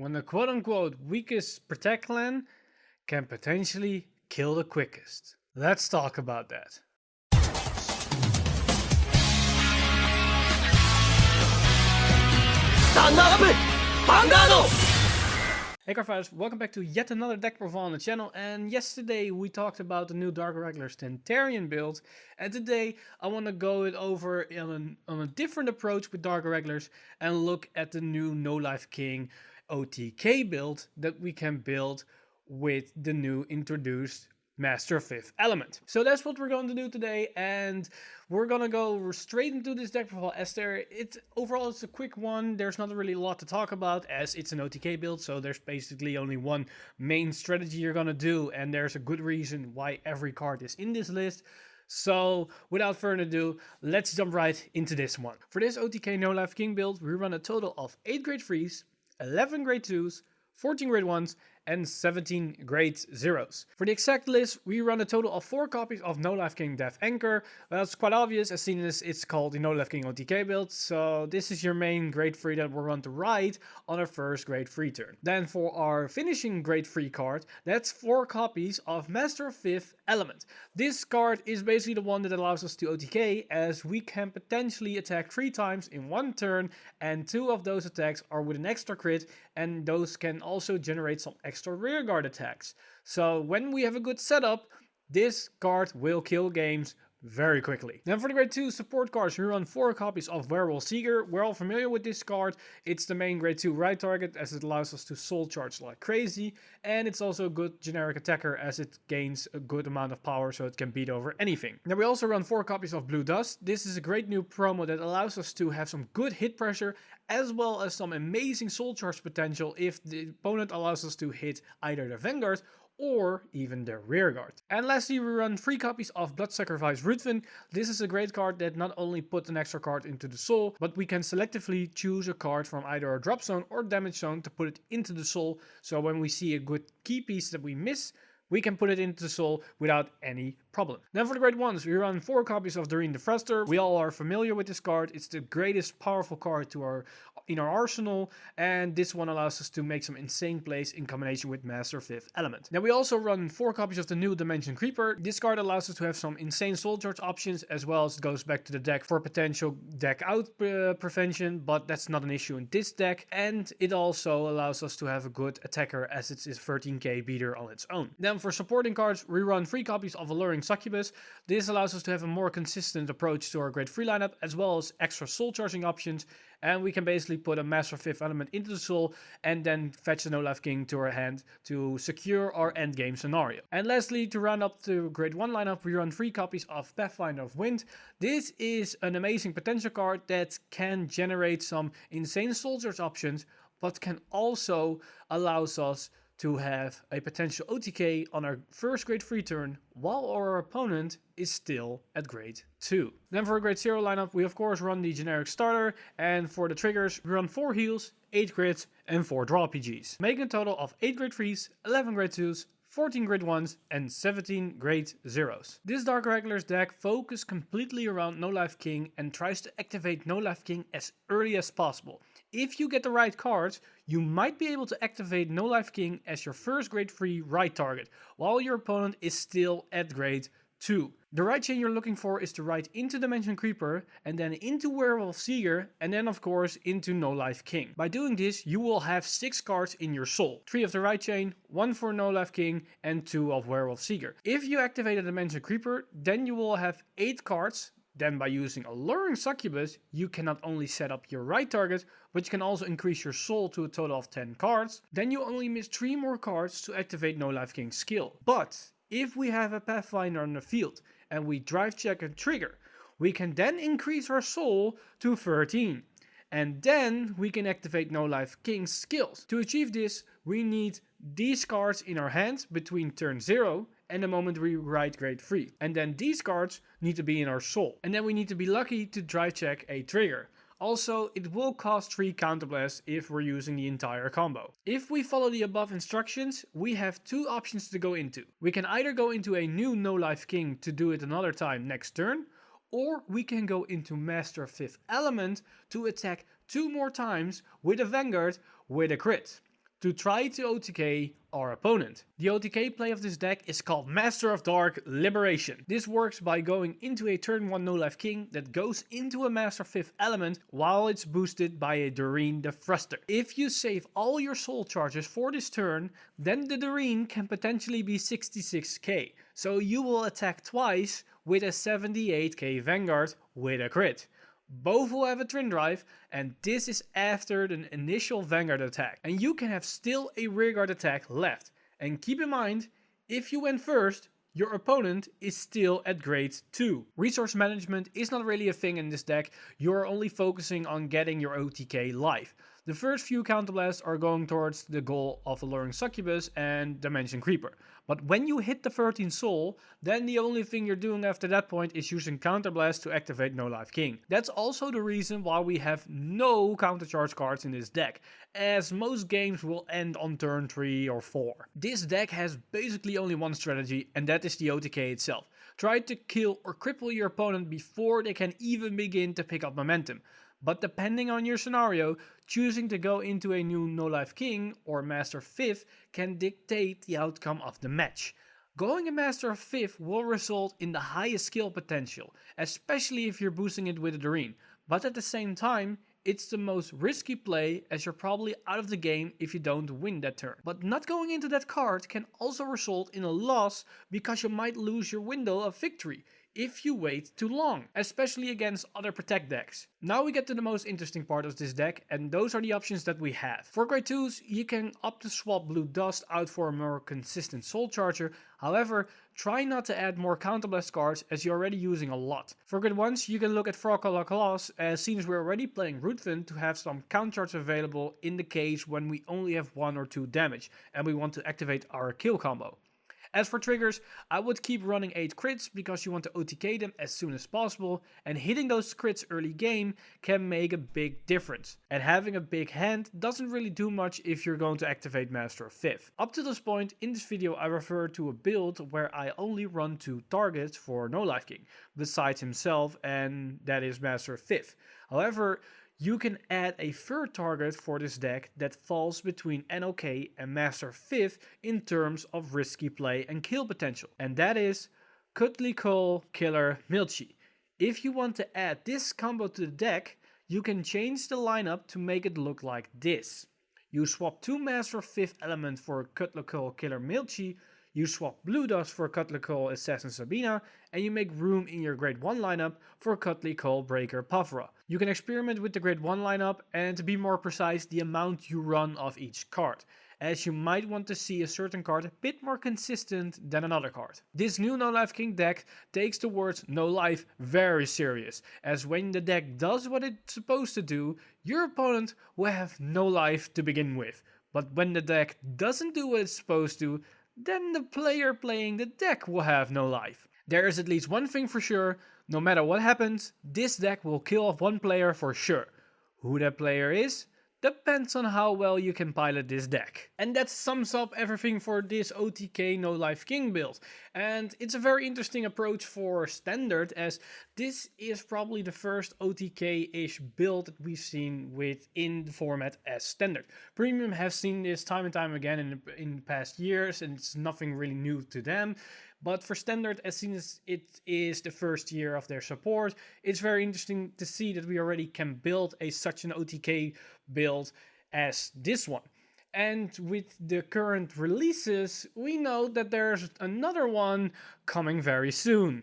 when the quote-unquote weakest protect clan can potentially kill the quickest. Let's talk about that. Stand up! Vanguard! Hey Cardfighters, welcome back to yet another deck profile on the channel, and yesterday we talked about the new Dark Irregular Stentarian build, and today I want to go it over on a different approach with Dark Irregulars and look at the new No Life King OTK build that we can build with the new introduced Master of Fifth Element. So that's what we're going to do today, and we're gonna go straight into this deck profile as overall it's a quick one. There's not really a lot to talk about as it's an OTK build, so there's basically only one main strategy you're gonna do, and there's a good reason why every card is in this list. So without further ado, let's jump right into this one. For this OTK No Life King build, we run a total of 8 grade 3s, 11 grade 2s, 14 grade 1s, and 17 grade 0s. For the exact list, we run a total of 4 copies of No Life King Death Anchor. Well, that's quite obvious as seen as it's called the No Life King OTK build, so this is your main grade 3 that we're going to ride on our first grade 3 turn. Then for our finishing grade 3 card, that's 4 copies of Master of Fifth Element. This card is basically the one that allows us to OTK, as we can potentially attack 3 times in 1 turn, and 2 of those attacks are with an extra crit, and those can also generate some extra rearguard attacks. So when we have a good setup, this card will kill games very quickly. Then for the grade 2 support cards, we run 4 copies of Werwolf Sieger. We're all familiar with this card. It's the main grade 2 right target as it allows us to soul charge like crazy, and it's also a good generic attacker as it gains a good amount of power so it can beat over anything. Then we also run 4 copies of Blue Dust. This is a great new promo that allows us to have some good hit pressure as well as some amazing soul charge potential if the opponent allows us to hit either the Vanguard or even their rearguard. And lastly, we run 3 copies of Blood Sacrifice Ruthven. This is a great card that not only puts an extra card into the soul, but we can selectively choose a card from either a drop zone or damage zone to put it into the soul. So when we see a good key piece that we miss, we can put it into the soul without any problem. Then for the grade 1s, we run 4 copies of Doreen the Thruster. We all are familiar with this card. It's the greatest powerful card in our arsenal, and this one allows us to make some insane plays in combination with Master Fifth Element. Then we also run 4 copies of the new Dimension Creeper. This card allows us to have some insane soul charge options, as well as it goes back to the deck for potential deck out prevention, but that's not an issue in this deck. And it also allows us to have a good attacker as it's a 13k beater on its own. Then for supporting cards, we run 3 copies of Alluring Succubus. This allows us to have a more consistent approach to our grade 3 lineup, as well as extra soul charging options, and we can basically put a Master of Fifth Element into the soul and then fetch the No Life King to our hand to secure our endgame scenario. And lastly, to round up the grade 1 lineup, we run 3 copies of Pathfinder of Wind. This is an amazing potential card that can generate some insane soldiers options, but can also allow us to have a potential OTK on our first grade 3 turn while our opponent is still at grade 2. Then for a grade 0 lineup, we of course run the generic starter, and for the triggers, we run 4 heals, 8 crits, and 4 draw PGs, making a total of 8 grade 3s, 11 grade 2s, 14 grade 1s, and 17 grade 0s. This Dark Irregulars deck focuses completely around No Life King and tries to activate No Life King as early as possible. If you get the right cards, you might be able to activate No Life King as your first grade 3 right target, while your opponent is still at grade 2. The right chain you're looking for is to ride into Dimension Creeper, and then into Werewolf Sieger, and then of course into No Life King. By doing this, you will have 6 cards in your soul. 3 of the right chain, 1 for No Life King, and 2 of Werewolf Sieger. If you activate a Dimension Creeper, then you will have 8 cards. Then by using Alluring Succubus, you can not only set up your right target, but you can also increase your soul to a total of 10 cards. Then you only miss 3 more cards to activate No Life King's skill. But if we have a Pathfinder on the field and we drive check and trigger, we can then increase our soul to 13. And then we can activate No Life King's skills. To achieve this, we need these cards in our hand between turn 0 and the moment we ride grade 3. And then these cards need to be in our soul. And then we need to be lucky to drive check a trigger. Also, it will cost 3 counterblasts if we're using the entire combo. If we follow the above instructions, we have 2 options to go into. We can either go into a new No Life King to do it another time next turn, or we can go into Master Fifth Element to attack 2 more times with a Vanguard with a crit. to try to OTK our opponent. The OTK play of this deck is called Master of Dark Liberation. This works by going into a turn 1 no life king that goes into a Master 5th element while it's boosted by a Doreen the Thruster. If you save all your soul charges for this turn, then the Doreen can potentially be 66k. So you will attack twice with a 78k Vanguard with a crit. Both will have a twin drive, and this is after the initial Vanguard attack. And you can have still a rearguard attack left. And keep in mind, if you went first, your opponent is still at grade 2. Resource management is not really a thing in this deck, you're only focusing on getting your OTK live. The first few counterblasts are going towards the goal of Alluring Succubus and Dimension Creeper. But when you hit the 13 soul, then the only thing you're doing after that point is using counterblast to activate No Life King. That's also the reason why we have no countercharge cards in this deck, as most games will end on turn 3 or 4. This deck has basically only one strategy, and that is the OTK itself. Try to kill or cripple your opponent before they can even begin to pick up momentum. But depending on your scenario, choosing to go into a new No Life King or Master 5th can dictate the outcome of the match. Going a Master 5th will result in the highest skill potential, especially if you're boosting it with a Doreen. But at the same time, it's the most risky play, as you're probably out of the game if you don't win that turn. But not going into that card can also result in a loss, because you might lose your window of victory if you wait too long, especially against other protect decks. Now we get to the most interesting part of this deck, and those are the options that we have. For grade 2s, you can opt to swap Blue Dust out for a more consistent Soul Charger. However, try not to add more counterblast cards, as you're already using a lot. For grade 1s, you can look at Frogcolor Claws, as since we're already playing Ruthven, to have some count charge available in the case when we only have 1 or 2 damage and we want to activate our kill combo. As for triggers, I would keep running 8 crits, because you want to OTK them as soon as possible, and hitting those crits early game can make a big difference. And having a big hand doesn't really do much if you're going to activate Master of 5th. Up to this point in this video, I refer to a build where I only run 2 targets for No Life King, besides himself, and that is Master of 5th. However, you can add a third target for this deck that falls between NLK and Master 5th in terms of risky play and kill potential. And that is Cuddly Coal Killer Milchi. If you want to add this combo to the deck, you can change the lineup to make it look like this. You swap 2 Master of 5th element for Cuddly Coal Killer Milchi, you swap Blue Dust for Cuddly Coal Assassin Sabina, and you make room in your grade 1 lineup for Cuddly Coal Breaker Pavra. You can experiment with the grade 1 lineup, and to be more precise, the amount you run of each card, as you might want to see a certain card a bit more consistent than another card. This new No Life King deck takes the words no life very serious, as when the deck does what it's supposed to do, your opponent will have no life to begin with. But when the deck doesn't do what it's supposed to, then the player playing the deck will have no life. There is at least one thing for sure: no matter what happens, this deck will kill off one player for sure. Who that player is depends on how well you can pilot this deck. And that sums up everything for this OTK No Life King build. And it's a very interesting approach for Standard, as this is probably the first OTK-ish build that we've seen within the format as Standard. Premium have seen this time and time again in the past years, and it's nothing really new to them. But for Standard, as soon as it is the first year of their support, it's very interesting to see that we already can build such an OTK build as this one. And with the current releases, we know that there's another one coming very soon.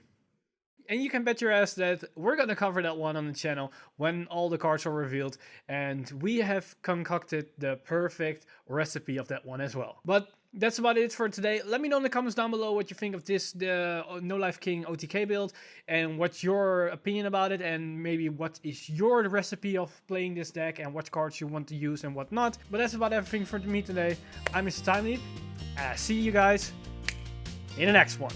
And you can bet your ass that we're going to cover that one on the channel when all the cards are revealed. And we have concocted the perfect recipe of that one as well. But that's about it for today. Let me know in the comments down below what you think of the No Life King OTK build, and what's your opinion about it, and maybe what is your recipe of playing this deck, and what cards you want to use and what not. But that's about everything for me today. I'm Mr. Timely. See you guys in the next one.